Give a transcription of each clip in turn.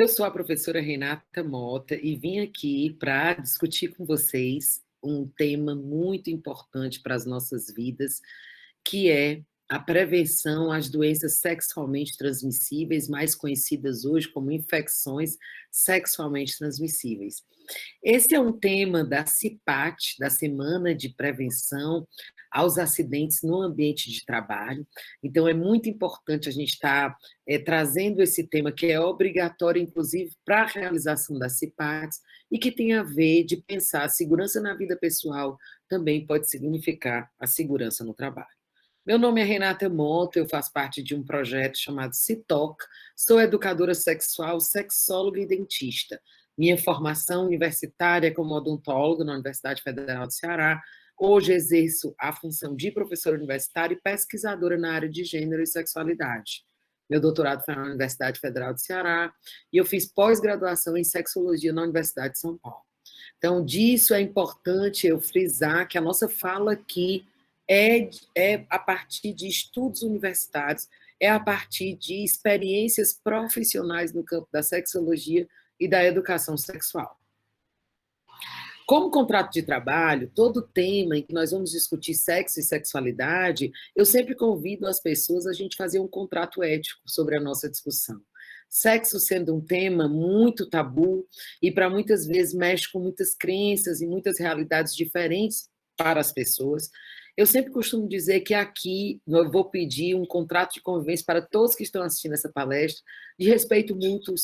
Eu sou a professora Renata Mota e vim aqui para discutir com vocês um tema muito importante para as nossas vidas, que é a prevenção às doenças sexualmente transmissíveis, mais conhecidas hoje como infecções sexualmente transmissíveis. Esse é um tema da CIPAT, da Semana de Prevenção aos Acidentes no Ambiente de Trabalho. Então, é muito importante a gente estar trazendo esse tema, que é obrigatório, inclusive, para a realização das CIPATs, e que tem a ver de pensar a segurança na vida pessoal também pode significar a segurança no trabalho. Meu nome é Renata Mota, eu faço parte de um projeto chamado CITOC, sou educadora sexual, sexóloga e dentista. Minha formação universitária é como odontóloga na Universidade Federal do Ceará. Hoje exerço a função de professora universitária e pesquisadora na área de gênero e sexualidade. Meu doutorado foi na Universidade Federal do Ceará e eu fiz pós-graduação em sexologia na Universidade de São Paulo. Então, disso é importante eu frisar que a nossa fala aqui é a partir de estudos universitários, é a partir de experiências profissionais no campo da sexologia e da educação sexual. Como contrato de trabalho, todo tema em que nós vamos discutir sexo e sexualidade, eu sempre convido as pessoas a gente fazer um contrato ético sobre a nossa discussão. Sexo sendo um tema muito tabu e para muitas vezes mexe com muitas crenças e muitas realidades diferentes para as pessoas. Eu sempre costumo dizer que aqui eu vou pedir um contrato de convivência para todos que estão assistindo essa palestra, de respeito mútuo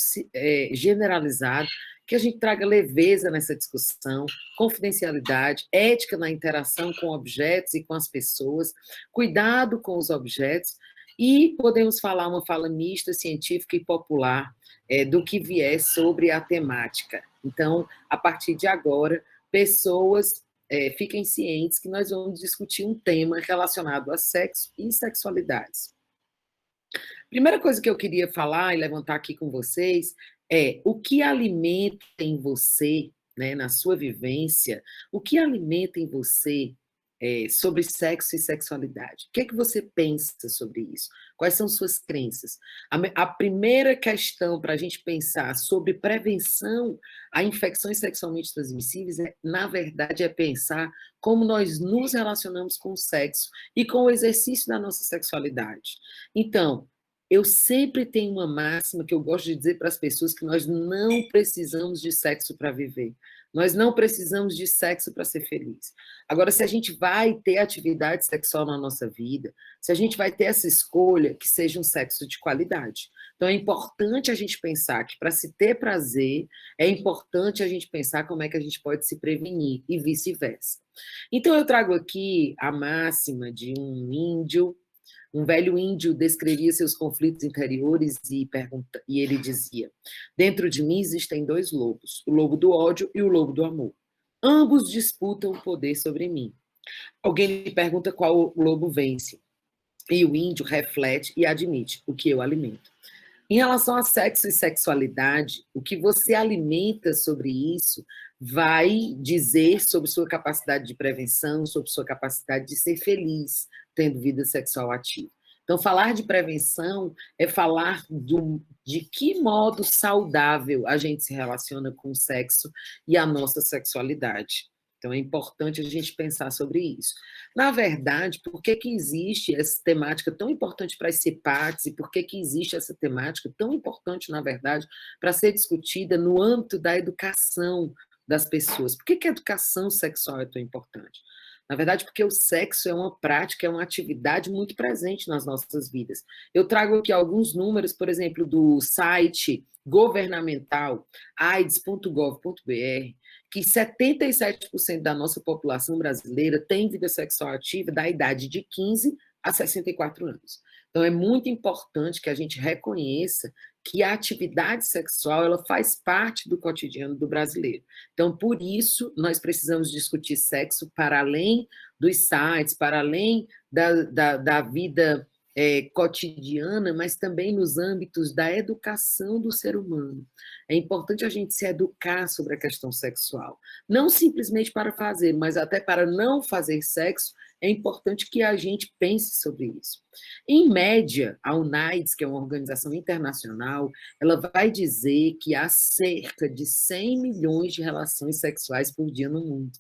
generalizado, que a gente traga leveza nessa discussão, confidencialidade, ética na interação com objetos e com as pessoas, cuidado com os objetos, e podemos falar uma fala mista, científica e popular do que vier sobre a temática. Então, a partir de agora, pessoas fiquem cientes que nós vamos discutir um tema relacionado a sexo e sexualidades. Primeira coisa que eu queria falar e levantar aqui com vocês é o que alimenta em você, né, na sua vivência, o que alimenta em você sobre sexo e sexualidade. O que é que você pensa sobre isso? Quais são suas crenças? A primeira questão para a gente pensar sobre prevenção a infecções sexualmente transmissíveis, na verdade, é pensar como nós nos relacionamos com o sexo e com o exercício da nossa sexualidade. Então, eu sempre tenho uma máxima que eu gosto de dizer para as pessoas que nós não precisamos de sexo para viver. Nós não precisamos de sexo para ser feliz. Agora, se a gente vai ter atividade sexual na nossa vida, se a gente vai ter essa escolha, que seja um sexo de qualidade. Então, é importante a gente pensar que, para se ter prazer, é importante a gente pensar como é que a gente pode se prevenir, e vice-versa. Então, eu trago aqui a máxima de um índio. Um velho índio descrevia seus conflitos interiores e ele dizia: dentro de mim existem dois lobos, o lobo do ódio e o lobo do amor. Ambos disputam o poder sobre mim. Alguém me pergunta qual lobo vence. E o índio reflete e admite o que eu alimento. Em relação a sexo e sexualidade, o que você alimenta sobre isso vai dizer sobre sua capacidade de prevenção, sobre sua capacidade de ser feliz tendo vida sexual ativa. Então, falar de prevenção é falar de que modo saudável a gente se relaciona com o sexo e a nossa sexualidade. Então, é importante a gente pensar sobre isso. Na verdade, por que existe essa temática tão importante para as CIPATs e por que existe essa temática tão importante, na verdade, para ser discutida no âmbito da educação das pessoas? Por que a educação sexual é tão importante? Na verdade, porque o sexo é uma prática, é uma atividade muito presente nas nossas vidas. Eu trago aqui alguns números, por exemplo, do site governamental aids.gov.br, que 77% da nossa população brasileira tem vida sexual ativa da idade de 15 a 64 anos. Então, é muito importante que a gente reconheça que a atividade sexual ela faz parte do cotidiano do brasileiro. Então, por isso, nós precisamos discutir sexo para além dos sites, para além da vida cotidiana, mas também nos âmbitos da educação do ser humano. É importante a gente se educar sobre a questão sexual. Não simplesmente para fazer, mas até para não fazer sexo é importante que a gente pense sobre isso. Em média, a UNAIDS, que é uma organização internacional, ela vai dizer que há cerca de 100 milhões de relações sexuais por dia no mundo.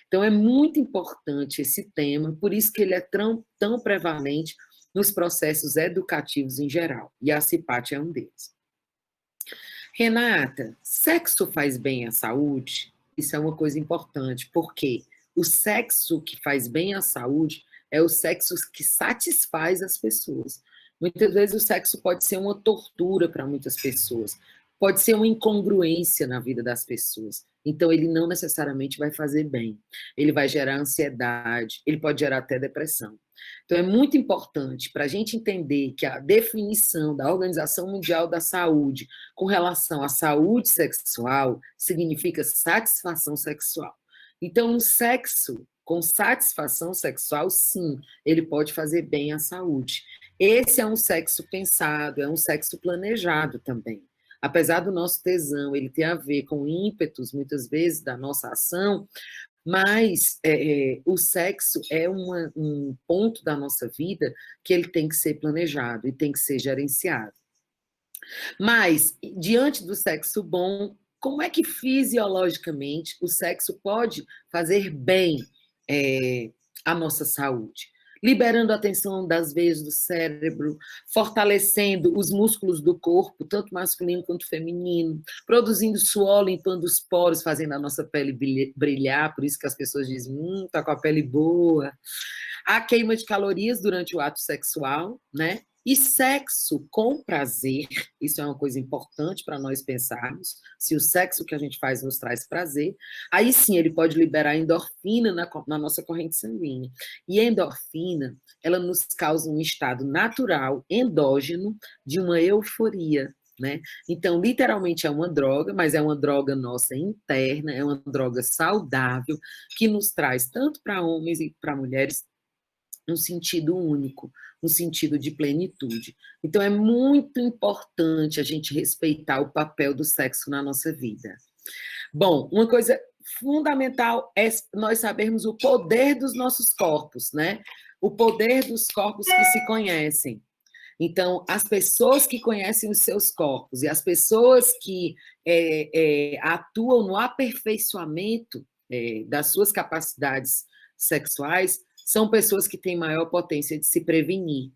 Então, é muito importante esse tema, por isso que ele é tão prevalente nos processos educativos em geral, e a CIPAT é um deles. Renata, sexo faz bem à saúde? Isso é uma coisa importante, porque o sexo que faz bem à saúde é o sexo que satisfaz as pessoas. Muitas vezes o sexo pode ser uma tortura para muitas pessoas, pode ser uma incongruência na vida das pessoas. Então, ele não necessariamente vai fazer bem. Ele vai gerar ansiedade, ele pode gerar até depressão. Então, é muito importante para a gente entender que a definição da Organização Mundial da Saúde com relação à saúde sexual significa satisfação sexual. Então, um sexo com satisfação sexual, sim, ele pode fazer bem à saúde. Esse é um sexo pensado, é um sexo planejado também. Apesar do nosso tesão, ele tem a ver com ímpetos, muitas vezes, da nossa ação, mas o sexo é um ponto da nossa vida que ele tem que ser planejado e tem que ser gerenciado. Mas, diante do sexo bom, como é que fisiologicamente o sexo pode fazer bem à nossa saúde? Liberando a tensão das veias do cérebro, fortalecendo os músculos do corpo, tanto masculino quanto feminino, produzindo suor, limpando os poros, fazendo a nossa pele brilhar, por isso que as pessoas dizem, tá com a pele boa. A queima de calorias durante o ato sexual, né? E sexo com prazer, isso é uma coisa importante para nós pensarmos, se o sexo que a gente faz nos traz prazer, aí sim ele pode liberar endorfina na nossa corrente sanguínea. E a endorfina, ela nos causa um estado natural, endógeno, de uma euforia, né? Então, literalmente é uma droga, mas é uma droga nossa interna, é uma droga saudável, que nos traz tanto para homens e para mulheres um sentido único, um sentido de plenitude. Então, é muito importante a gente respeitar o papel do sexo na nossa vida. Bom, uma coisa fundamental é nós sabermos o poder dos nossos corpos, né? O poder dos corpos que se conhecem. Então, as pessoas que conhecem os seus corpos e as pessoas que atuam no aperfeiçoamento das suas capacidades sexuais são pessoas que têm maior potência de se prevenir.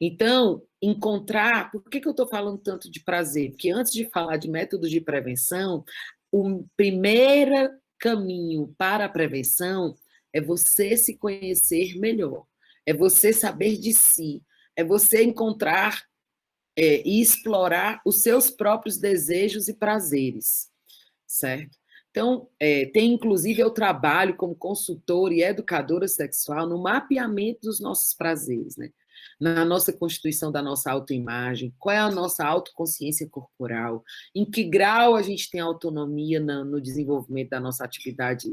Então, encontrar... Por que eu estou falando tanto de prazer? Porque antes de falar de métodos de prevenção, o primeiro caminho para a prevenção é você se conhecer melhor, é você saber de si, é você encontrar e explorar os seus próprios desejos e prazeres, certo? Então, tem inclusive eu trabalho como consultora e educadora sexual no mapeamento dos nossos prazeres, né? Na nossa constituição da nossa autoimagem, qual é a nossa autoconsciência corporal, em que grau a gente tem autonomia no desenvolvimento da nossa atividade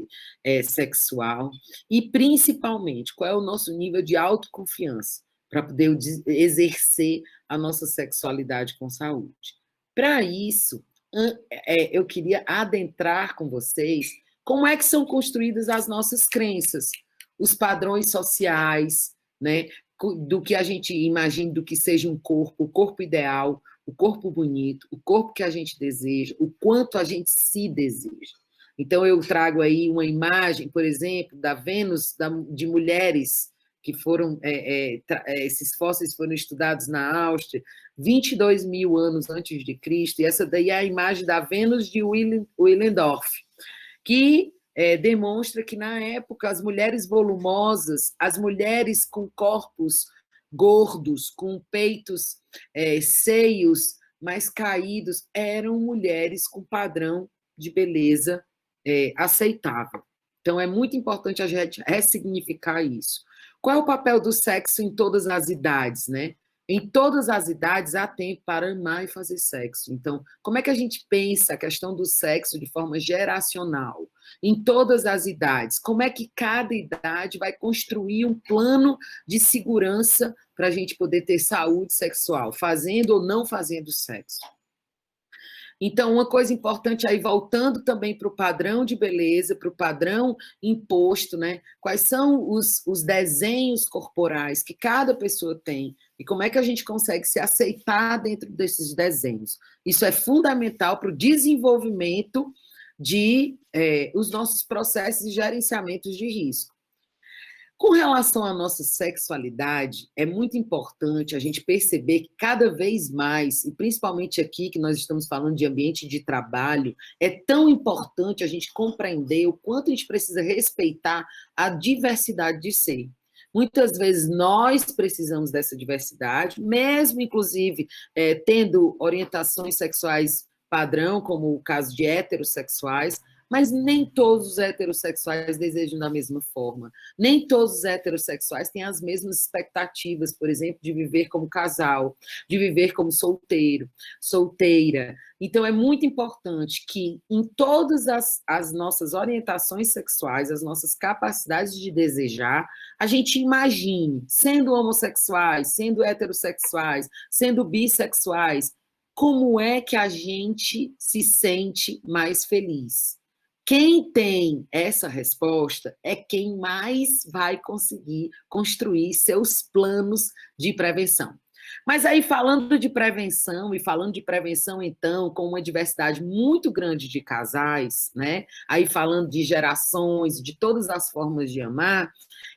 sexual, e principalmente, qual é o nosso nível de autoconfiança para poder exercer a nossa sexualidade com saúde. Para isso, eu queria adentrar com vocês como é que são construídas as nossas crenças, os padrões sociais, né, do que a gente imagina do que seja um corpo, o corpo ideal, o corpo bonito, o corpo que a gente deseja, o quanto a gente se deseja. Então, eu trago aí uma imagem, por exemplo, da Vênus de mulheres que foram, esses fósseis foram estudados na Áustria, 22 mil anos antes de Cristo, e essa daí é a imagem da Vênus de Willendorf, que demonstra que, na época, as mulheres volumosas, as mulheres com corpos gordos, com peitos, seios mais caídos, eram mulheres com padrão de beleza aceitável. Então, é muito importante a gente ressignificar isso. Qual é o papel do sexo em todas as idades, né? Em todas as idades há tempo para amar e fazer sexo. Então, como é que a gente pensa a questão do sexo de forma geracional? Em todas as idades, como é que cada idade vai construir um plano de segurança para a gente poder ter saúde sexual, fazendo ou não fazendo sexo? Então, uma coisa importante aí, voltando também para o padrão de beleza, para o padrão imposto, né? Quais são os desenhos corporais que cada pessoa tem e como é que a gente consegue se aceitar dentro desses desenhos. Isso é fundamental para o desenvolvimento os nossos processos de gerenciamento de risco. Com relação à nossa sexualidade, é muito importante a gente perceber que cada vez mais, e principalmente aqui que nós estamos falando de ambiente de trabalho, é tão importante a gente compreender o quanto a gente precisa respeitar a diversidade de ser. Muitas vezes nós precisamos dessa diversidade, mesmo inclusive tendo orientações sexuais padrão, como o caso de heterossexuais, mas nem todos os heterossexuais desejam da mesma forma. Nem todos os heterossexuais têm as mesmas expectativas, por exemplo, de viver como casal, de viver como solteiro, solteira. Então, é muito importante que em todas as nossas orientações sexuais, as nossas capacidades de desejar, a gente imagine, sendo homossexuais, sendo heterossexuais, sendo bissexuais, como é que a gente se sente mais feliz. Quem tem essa resposta é quem mais vai conseguir construir seus planos de prevenção. Mas aí, falando de prevenção, e falando de prevenção, então, com uma diversidade muito grande de casais, né? Aí falando de gerações, de todas as formas de amar,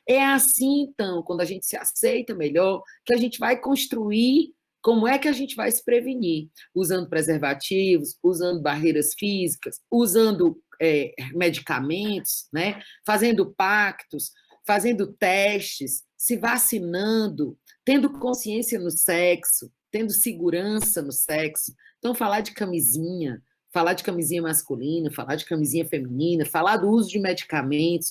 é assim, então, quando a gente se aceita melhor, que a gente vai construir como é que a gente vai se prevenir? Usando preservativos, usando barreiras físicas, usando medicamentos, né? Fazendo pactos, fazendo testes, se vacinando, tendo consciência no sexo, tendo segurança no sexo. Então, falar de camisinha masculina, falar de camisinha feminina, falar do uso de medicamentos,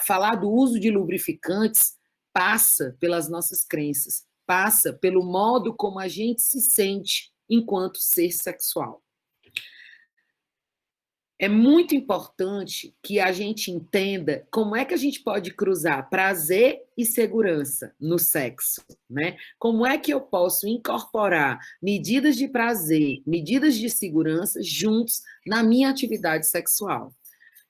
falar do uso de lubrificantes, passa pelas nossas crenças, passa pelo modo como a gente se sente enquanto ser sexual. É muito importante que a gente entenda como é que a gente pode cruzar prazer e segurança no sexo, né? Como é que eu posso incorporar medidas de prazer, medidas de segurança juntos na minha atividade sexual.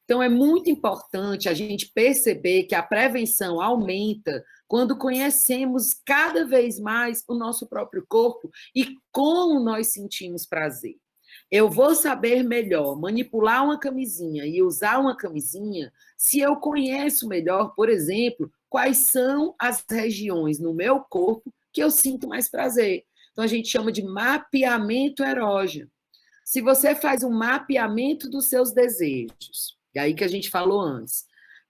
Então, é muito importante a gente perceber que a prevenção aumenta quando conhecemos cada vez mais o nosso próprio corpo e como nós sentimos prazer. Eu vou saber melhor manipular uma camisinha e usar uma camisinha se eu conheço melhor, por exemplo, quais são as regiões no meu corpo que eu sinto mais prazer. Então, a gente chama de mapeamento erógeno. Se você faz um mapeamento dos seus desejos, é aí que a gente falou antes,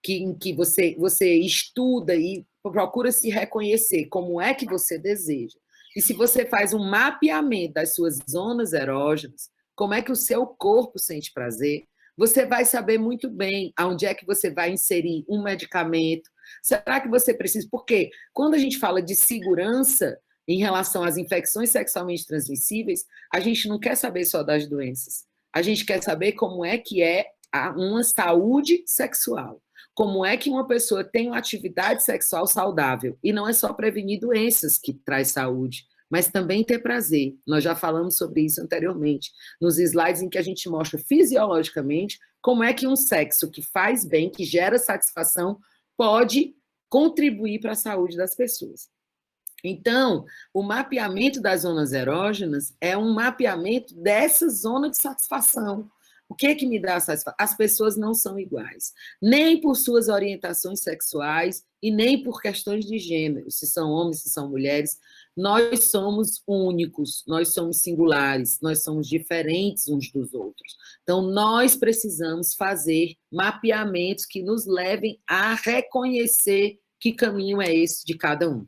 em que você estuda e procura se reconhecer como é que você deseja. E se você faz um mapeamento das suas zonas erógenas, como é que o seu corpo sente prazer, você vai saber muito bem aonde é que você vai inserir um medicamento. Será que você precisa? Porque quando a gente fala de segurança em relação às infecções sexualmente transmissíveis, a gente não quer saber só das doenças. A gente quer saber como é que é uma saúde sexual. Como é que uma pessoa tem uma atividade sexual saudável? E não é só prevenir doenças que traz saúde, mas também ter prazer. Nós já falamos sobre isso anteriormente, nos slides em que a gente mostra fisiologicamente como é que um sexo que faz bem, que gera satisfação, pode contribuir para a saúde das pessoas. Então, o mapeamento das zonas erógenas é um mapeamento dessa zona de satisfação. O que é que me dá satisfação? As pessoas não são iguais, nem por suas orientações sexuais e nem por questões de gênero, se são homens, se são mulheres. Nós somos únicos, nós somos singulares, nós somos diferentes uns dos outros. Então, nós precisamos fazer mapeamentos que nos levem a reconhecer que caminho é esse de cada um.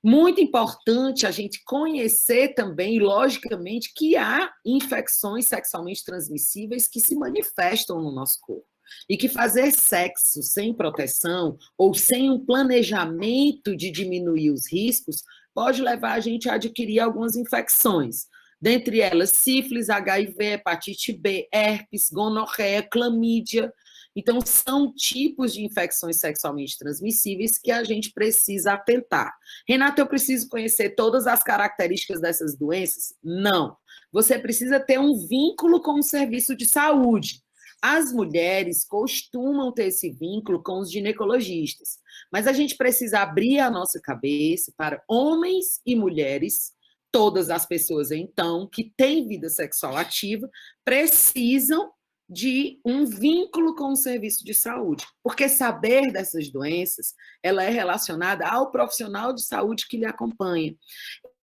Muito importante a gente conhecer também, logicamente, que há infecções sexualmente transmissíveis que se manifestam no nosso corpo. E que fazer sexo sem proteção ou sem um planejamento de diminuir os riscos pode levar a gente a adquirir algumas infecções. Dentre elas, sífilis, HIV, hepatite B, herpes, gonorreia, clamídia. Então, são tipos de infecções sexualmente transmissíveis que a gente precisa atentar. Renata, eu preciso conhecer todas as características dessas doenças? Não. Você precisa ter um vínculo com o serviço de saúde. As mulheres costumam ter esse vínculo com os ginecologistas, mas a gente precisa abrir a nossa cabeça para homens e mulheres, todas as pessoas, então, que têm vida sexual ativa, precisam de um vínculo com o serviço de saúde, porque saber dessas doenças, ela é relacionada ao profissional de saúde que lhe acompanha.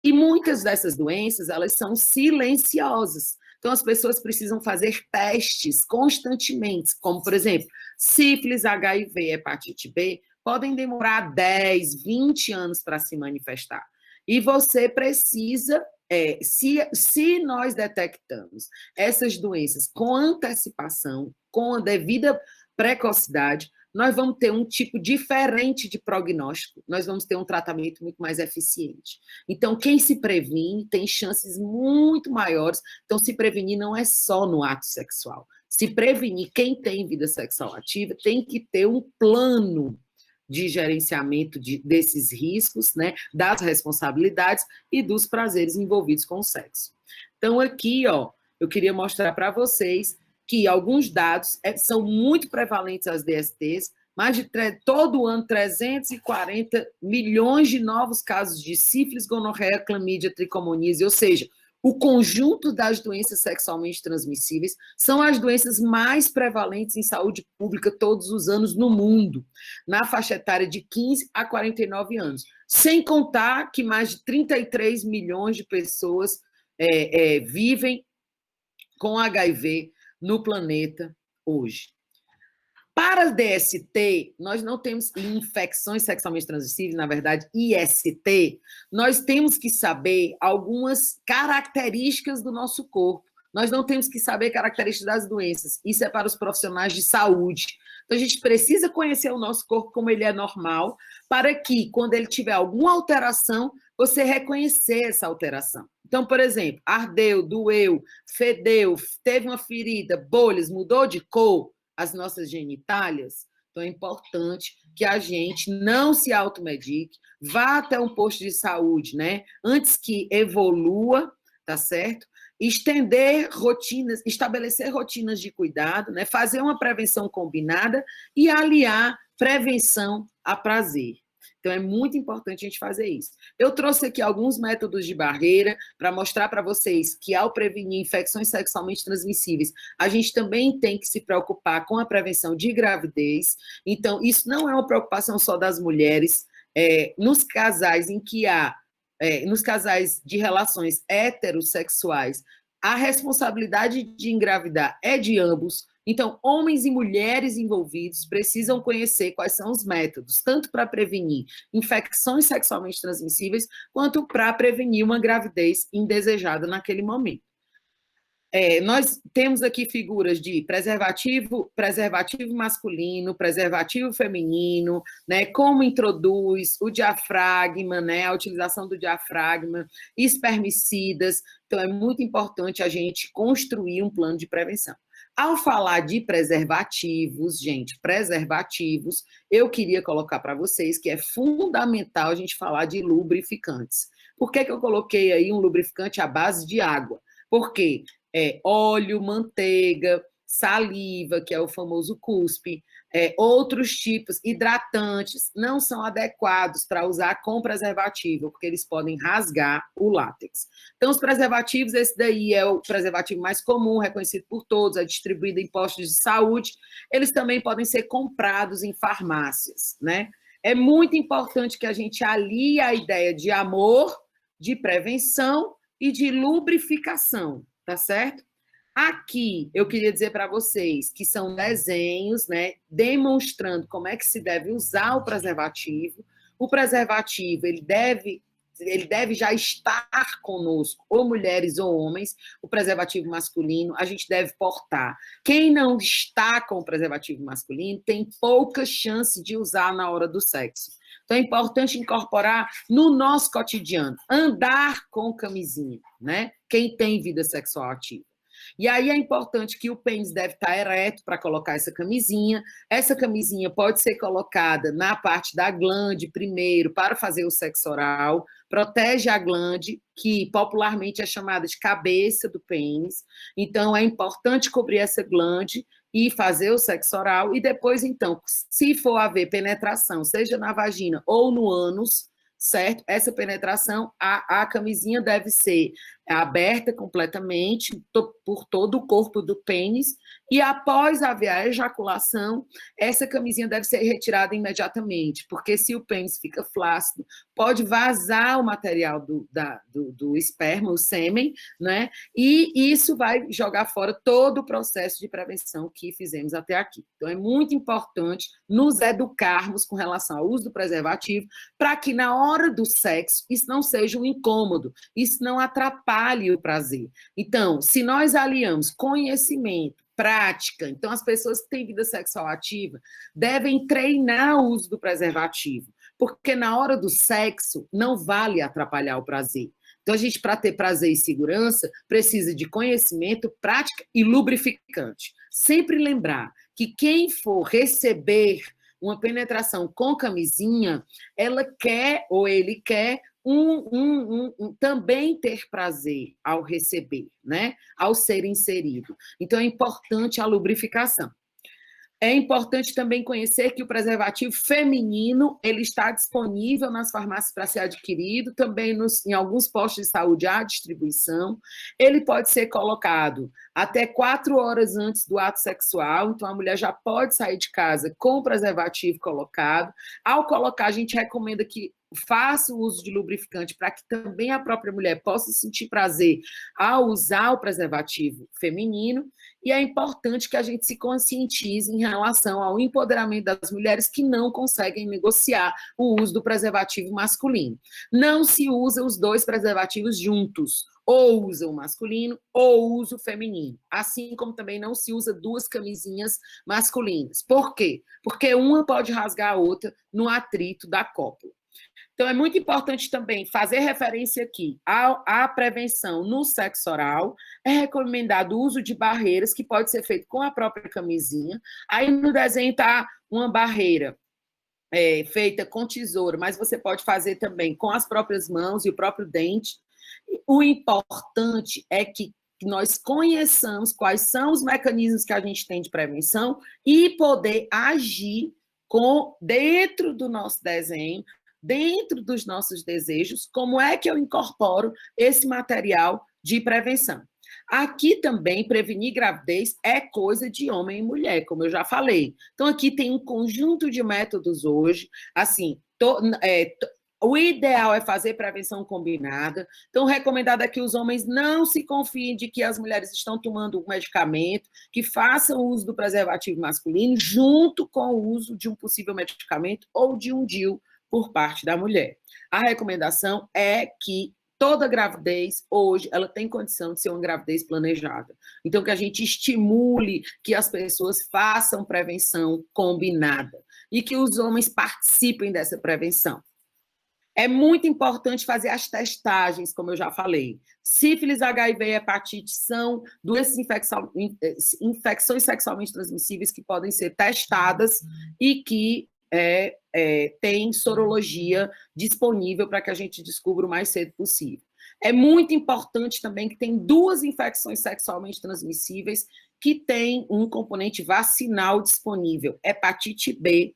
E muitas dessas doenças, elas são silenciosas. Então, as pessoas precisam fazer testes constantemente, como, por exemplo, sífilis, HIV, hepatite B, podem demorar 10, 20 anos para se manifestar. E você precisa, se nós detectamos essas doenças com antecipação, com a devida precocidade, nós vamos ter um tipo diferente de prognóstico, nós vamos ter um tratamento muito mais eficiente. Então, quem se previne tem chances muito maiores. Então, se prevenir não é só no ato sexual. Se prevenir, quem tem vida sexual ativa tem que ter um plano de gerenciamento desses riscos, né, das responsabilidades e dos prazeres envolvidos com o sexo. Então, aqui, ó, eu queria mostrar para vocês que alguns dados são muito prevalentes as DSTs, mais de todo ano 340 milhões de novos casos de sífilis, gonorreia, clamídia, tricomoníase, ou seja, o conjunto das doenças sexualmente transmissíveis são as doenças mais prevalentes em saúde pública todos os anos no mundo, na faixa etária de 15 a 49 anos. Sem contar que mais de 33 milhões de pessoas vivem com HIV no planeta hoje. Para a DST, nós não temos infecções sexualmente transmissíveis, na verdade, IST, nós temos que saber algumas características do nosso corpo. Nós não temos que saber características das doenças. Isso é para os profissionais de saúde. Então, a gente precisa conhecer o nosso corpo como ele é normal, para que, quando ele tiver alguma alteração, você reconhecer essa alteração. Então, por exemplo, ardeu, doeu, fedeu, teve uma ferida, bolhas, mudou de cor, as nossas genitálias. Então, é importante que a gente não se automedique, vá até um posto de saúde, né? Antes que evolua, tá certo? Estender rotinas, estabelecer rotinas de cuidado, né? Fazer uma prevenção combinada e aliar prevenção a prazer. Então, é muito importante a gente fazer isso. Eu trouxe aqui alguns métodos de barreira para mostrar para vocês que, ao prevenir infecções sexualmente transmissíveis, a gente também tem que se preocupar com a prevenção de gravidez. Então, isso não é uma preocupação só das mulheres. Nos casais em que há, nos casais de relações heterossexuais, a responsabilidade de engravidar é de ambos. Então, homens e mulheres envolvidos precisam conhecer quais são os métodos, tanto para prevenir infecções sexualmente transmissíveis, quanto para prevenir uma gravidez indesejada naquele momento. Nós temos aqui figuras de preservativo masculino, preservativo feminino, né, como introduz o diafragma, né, a utilização do diafragma, espermicidas. Então, é muito importante a gente construir um plano de prevenção. Ao falar de preservativos, gente, preservativos, eu queria colocar para vocês que é fundamental a gente falar de lubrificantes. Por que eu coloquei aí um lubrificante à base de água? Porque óleo, manteiga, saliva, que é o famoso cuspe, outros tipos, hidratantes, não são adequados para usar com preservativo, porque eles podem rasgar o látex. Então, os preservativos, esse daí é o preservativo mais comum, reconhecido por todos, é distribuído em postos de saúde, eles também podem ser comprados em farmácias, né? É muito importante que a gente alie a ideia de amor, de prevenção e de lubrificação, tá certo? Aqui, eu queria dizer para vocês que são desenhos, né, demonstrando como é que se deve usar o preservativo. O preservativo, ele deve já estar conosco, ou mulheres ou homens. O preservativo masculino, a gente deve portar. Quem não está com o preservativo masculino tem pouca chance de usar na hora do sexo. Então, é importante incorporar no nosso cotidiano, andar com camisinha, né? Quem tem vida sexual ativa. E aí é importante que o pênis deve estar ereto para colocar essa camisinha. Essa camisinha pode ser colocada na parte da glande primeiro para fazer o sexo oral, protege a glande, que popularmente é chamada de cabeça do pênis. Então é importante cobrir essa glande e fazer o sexo oral, e depois, então, se for haver penetração, seja na vagina ou no ânus, certo? Essa penetração, a camisinha deve ser aberta completamente por todo o corpo do pênis, e após haver a ejaculação, essa camisinha deve ser retirada imediatamente, porque se o pênis fica flácido, pode vazar o material do esperma, o sêmen, né? E isso vai jogar fora todo o processo de prevenção que fizemos até aqui. Então, é muito importante nos educarmos com relação ao uso do preservativo, para que na hora do sexo isso não seja um incômodo, isso não atrapalhe o prazer. Então, se nós aliamos conhecimento, prática, então as pessoas que têm vida sexual ativa devem treinar o uso do preservativo, porque na hora do sexo não vale atrapalhar o prazer. Então, a gente, para ter prazer e segurança, precisa de conhecimento, prática e lubrificante. Sempre lembrar que quem for receber uma penetração com camisinha, ela quer ou ele quer também ter prazer ao receber, né? Ao ser inserido. Então, é importante a lubrificação. É importante também conhecer que o preservativo feminino ele está disponível nas farmácias para ser adquirido, também em alguns postos de saúde há distribuição. Ele pode ser colocado até 4 horas antes do ato sexual, então a mulher já pode sair de casa com o preservativo colocado. Ao colocar, a gente recomenda que faça o uso de lubrificante para que também a própria mulher possa sentir prazer ao usar o preservativo feminino. E é importante que a gente se conscientize em relação ao empoderamento das mulheres que não conseguem negociar o uso do preservativo masculino. Não se usa os dois preservativos juntos, ou usa o masculino ou usa o feminino. Assim como também não se usa 2 camisinhas masculinas. Por quê? Porque uma pode rasgar a outra no atrito da cópula. Então, é muito importante também fazer referência aqui à prevenção no sexo oral. É recomendado o uso de barreiras, que pode ser feito com a própria camisinha. Aí no desenho está uma barreira feita com tesoura, mas você pode fazer também com as próprias mãos e o próprio dente. O importante é que nós conheçamos quais são os mecanismos que a gente tem de prevenção e poder agir dentro do nosso desenho, dentro dos nossos desejos, como é que eu incorporo esse material de prevenção. Aqui também, prevenir gravidez é coisa de homem e mulher, como eu já falei. Então, aqui tem um conjunto de métodos hoje, assim, o ideal é fazer prevenção combinada. Então, recomendado é que os homens não se confiem de que as mulheres estão tomando um medicamento, que façam uso do preservativo masculino junto com o uso de um possível medicamento ou de um DIU por parte da mulher. A recomendação é que toda gravidez, hoje, ela tem condição de ser uma gravidez planejada. Então, que a gente estimule que as pessoas façam prevenção combinada e que os homens participem dessa prevenção. É muito importante fazer as testagens, como eu já falei. Sífilis, HIV e hepatite são doenças infecções sexualmente transmissíveis que podem ser testadas e que tem sorologia disponível para que a gente descubra o mais cedo possível. É muito importante também que tem 2 infecções sexualmente transmissíveis que têm um componente vacinal disponível, hepatite B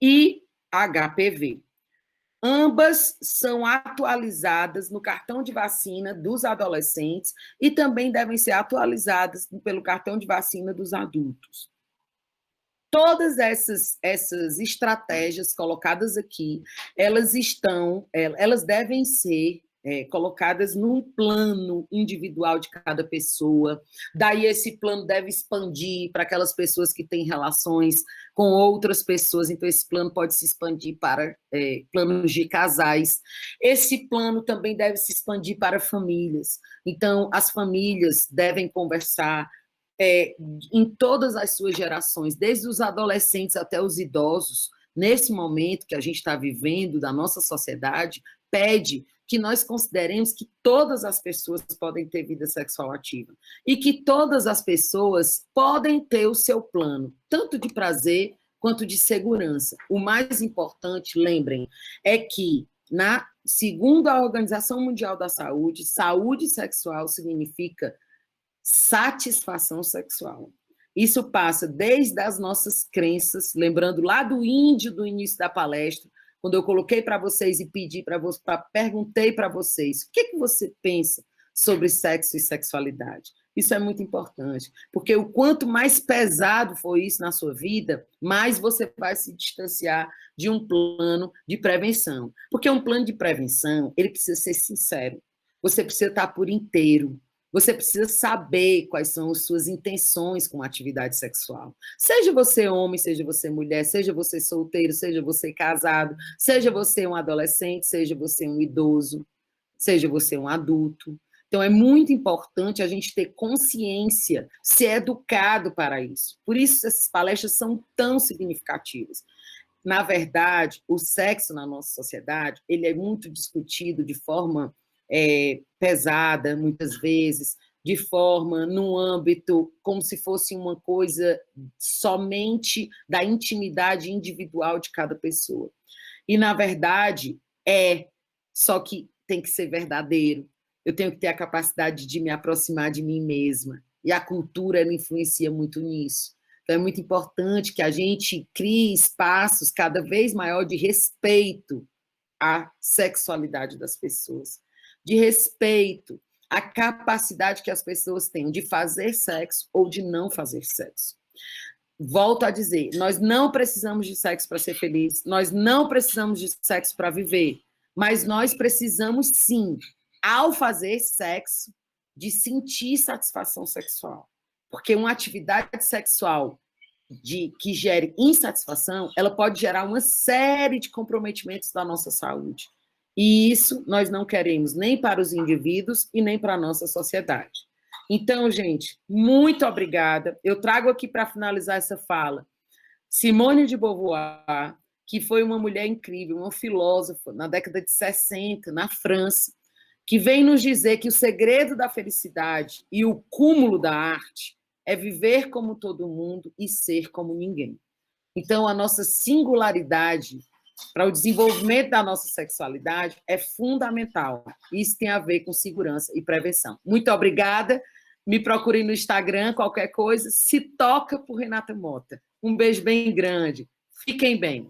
e HPV. Ambas são atualizadas no cartão de vacina dos adolescentes e também devem ser atualizadas pelo cartão de vacina dos adultos. Todas essas estratégias colocadas aqui, elas devem ser colocadas num plano individual de cada pessoa. Daí esse plano deve expandir para aquelas pessoas que têm relações com outras pessoas, então esse plano pode se expandir para planos de casais. Esse plano também deve se expandir para famílias. Então, as famílias devem conversar em todas as suas gerações, desde os adolescentes até os idosos, nesse momento que a gente está vivendo da nossa sociedade, pede que nós consideremos que todas as pessoas podem ter vida sexual ativa e que todas as pessoas podem ter o seu plano, tanto de prazer quanto de segurança. O mais importante, lembrem, é que, segundo a Organização Mundial da Saúde, saúde sexual significa satisfação sexual. Isso passa desde as nossas crenças, lembrando lá do índio do início da palestra, quando eu coloquei para vocês e pedi para vocês, perguntei para vocês, o que você pensa sobre sexo e sexualidade? Isso é muito importante, porque o quanto mais pesado for isso na sua vida, mais você vai se distanciar de um plano de prevenção. Porque um plano de prevenção, ele precisa ser sincero. Você precisa estar por inteiro. Você precisa saber quais são as suas intenções com a atividade sexual. Seja você homem, seja você mulher, seja você solteiro, seja você casado, seja você um adolescente, seja você um idoso, seja você um adulto. Então, é muito importante a gente ter consciência, ser educado para isso. Por isso, essas palestras são tão significativas. Na verdade, o sexo na nossa sociedade, ele é muito discutido de forma pesada, muitas vezes, de forma, num âmbito, como se fosse uma coisa somente da intimidade individual de cada pessoa. E, na verdade, só que tem que ser verdadeiro. Eu tenho que ter a capacidade de me aproximar de mim mesma. E a cultura, ela influencia muito nisso. Então, é muito importante que a gente crie espaços cada vez maior de respeito à sexualidade das pessoas, de respeito à capacidade que as pessoas têm de fazer sexo ou de não fazer sexo. Volto a dizer, nós não precisamos de sexo para ser feliz, nós não precisamos de sexo para viver, mas nós precisamos, sim, ao fazer sexo, de sentir satisfação sexual. Porque uma atividade sexual que gere insatisfação, ela pode gerar uma série de comprometimentos da nossa saúde. E isso nós não queremos nem para os indivíduos e nem para a nossa sociedade. Então, gente, muito obrigada. Eu trago aqui para finalizar essa fala Simone de Beauvoir, que foi uma mulher incrível, uma filósofa na década de 60, na França, que vem nos dizer que o segredo da felicidade e o cúmulo da arte é viver como todo mundo e ser como ninguém. Então, a nossa singularidade para o desenvolvimento da nossa sexualidade é fundamental. Isso tem a ver com segurança e prevenção. Muito obrigada. Me procurem no Instagram, qualquer coisa. Se toca por Renata Mota. Um beijo bem grande. Fiquem bem.